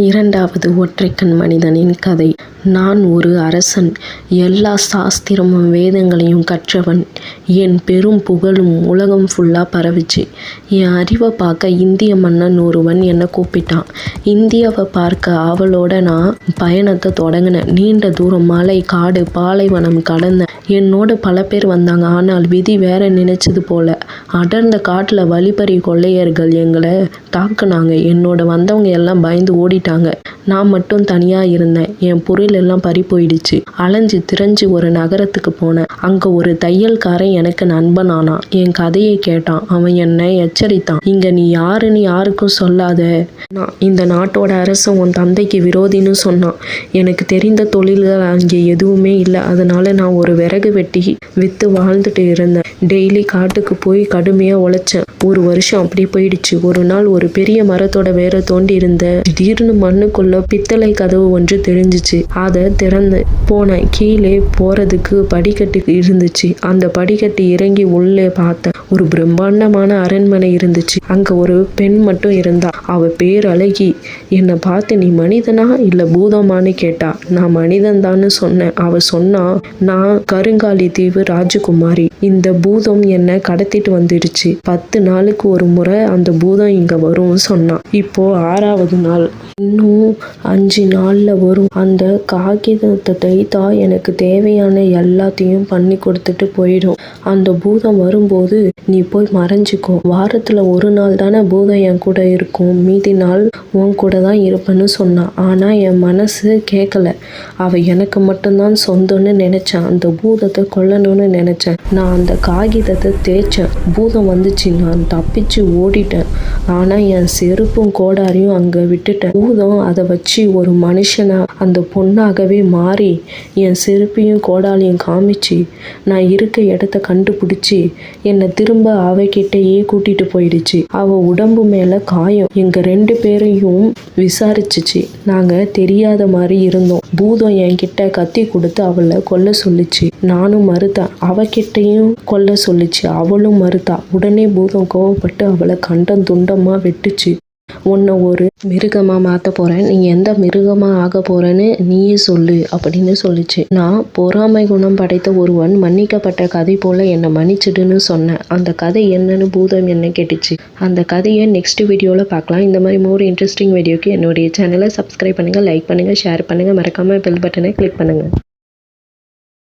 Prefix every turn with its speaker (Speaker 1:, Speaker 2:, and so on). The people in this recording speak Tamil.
Speaker 1: இரண்டாவது ஒற்றைக்கண் மனிதனின் கதை. நான் ஒரு அரசன். எல்லா சாஸ்திரமும் வேதங்களையும் கற்றவன். என் பெரும் புகழும் உலகம் ஃபுல்லாக பரவிச்சு. என் அறிவை பார்க்க இந்திய மன்னன் ஒருவன் என்னை கூப்பிட்டான். இந்தியாவை பார்க்க ஆவலோட நான் பயணத்தை தொடங்கினேன். நீண்ட தூரம் மலை, காடு, பாலைவனம் கடந்தேன். என்னோட பல பேர் வந்தாங்க. ஆனால் விதி வேற நினைச்சது போல. அடர்ந்த காட்டில் வழிப்பறி கொள்ளையர்கள் எங்களை தாக்குனாங்க. என்னோட வந்தவங்க எல்லாம் பயந்து ஓடிட்டாங்க. நான் மட்டும் தனியாக இருந்தேன். என் பொருள் எல்லாம் பறி போயிடுச்சு. அலைஞ்சு திரைஞ்சு ஒரு நகரத்துக்கு போனேன். அங்கே ஒரு தையல்காரன் எனக்கு நண்பன் ஆனான். என் கதையை கேட்டான். அவன் என்னை எச்சரித்தான். இங்கே நீ யாருன்னு யாருக்கும் சொல்லாத. நான் இந்த நாட்டோட அரசன் உன் தந்தைக்கு விரோதின்னு சொன்னான். எனக்கு தெரிந்த தொழில்கள் அங்கே எதுவுமே இல்லை. அதனால நான் ஒரு விறகு வெட்டி விற்று வாழ்ந்துட்டு இருந்தேன். டெய்லி காட்டுக்கு போய் கடுமையாக உழைச்சேன். ஒரு வருஷம் அப்படி போயிடுச்சு. ஒரு நாள் ஒரு பெரிய மரத்தோட வேற தோண்டி இருந்த திடீர்னு மண்ணுக்குள்ள பித்தளை கதவு ஒன்று தெரிஞ்சிச்சு. அதை திறந்து போனேன். கீழே போறதுக்கு படிக்கட்டு இருந்துச்சு. அந்த படிக்கட்டு இறங்கி உள்ளே பார்த்தேன். ஒரு பிரம்மாண்டமான அரண்மனை இருந்துச்சு. அங்க ஒரு பெண் மட்டும் இருந்தா. அவ பேர் அழகி. என்னை பார்த்து நீ மனிதனா இல்ல பூதமானு கேட்டா. நான் மனிதன் தான்னு சொன்னேன். அவ சொன்னா, நான் கருங்காலி தீவு ராஜகுமாரி. இந்த பூதம் என்னை கடத்திட்டு வந்துடுச்சு. 10 நாளுக்கு ஒரு முறை அந்த பூதம் இங்க வரும் சொன்னான். இப்போ 6வது நாள். இன்னும் 5 நாள்ல வரும். அந்த காகிதத்தை தைத்தா எனக்கு தேவையான எல்லாத்தையும் பண்ணி கொடுத்துட்டு போயிடும். அந்த பூதம் வரும்போது நீ போய் மறைஞ்சிக்கோ. வாரத்துல ஒரு நாள் தானே பூதம் என் கூட இருக்கும். மீதி நாள் உன் கூட தான் இருப்பேன்னு சொன்னான். ஆனா என் மனசு கேட்கல. அவ எனக்கு மட்டும்தான் சொந்தம்னு நினைச்சேன். அந்த பூதத்தை கொல்லணும்னு நினைச்சேன். நான் அந்த காகிதத்தை தேய்ச்சேன். பூதம் வந்துச்சு. நான் தப்பிச்சு ஓடிட்டேன். ஆனா என் செருப்பும் கோடாரியும் அங்க விட்டுட்டேன். பூதம் அதை வச்சு ஒரு மனுஷனா அந்த பொண்ணாகவே மாறி என் செருப்பையும் கோடாலியும் காமிச்சு நான் இருக்க இடத்த கண்டுபிடிச்சி என்னை திரும்ப அவகிட்டயே கூட்டிட்டு போயிடுச்சு. அவ உடம்பு மேல காயம். எங்க 2 பேரையும் விசாரிச்சுச்சு. நாங்க தெரியாத மாதிரி இருந்தோம். பூதம் என்கிட்ட கத்தி கொடுத்து அவளை கொல்ல சொல்லிச்சு. நானும் மறுத்தேன். அவகிட்டையும் கொல்ல சொல்லிச்சு. அவளும் மறுத்தா. உடனே பூதம் கோவப்பட்டு அவளை கண்டம் துண்டமா வெட்டுச்சு. உன்னை ஒரு மிருகமா மாத்த போறேன். நீ எந்த மிருகமா ஆக போறேன்னு நீயே சொல்லு அப்படின்னு சொல்லிச்சு. நான் பொறாமை குணம் படைத்த ஒருவன் மன்னிக்கப்பட்ட கதை போல என்னை மன்னிச்சிடுன்னு சொன்னேன். அந்த கதை என்னன்னு பூதம் என்ன கேட்டுச்சு. அந்த கதையை நெக்ஸ்ட் வீடியோல பார்க்கலாம். இந்த மாதிரி மோர் இன்ட்ரெஸ்டிங் வீடியோக்கு என்னுடைய சேனலை சப்ஸ்கிரைப் பண்ணுங்க, லைக் பண்ணுங்க, ஷேர் பண்ணுங்க, மறக்காம பெல் பட்டனை கிளிக் பண்ணுங்க.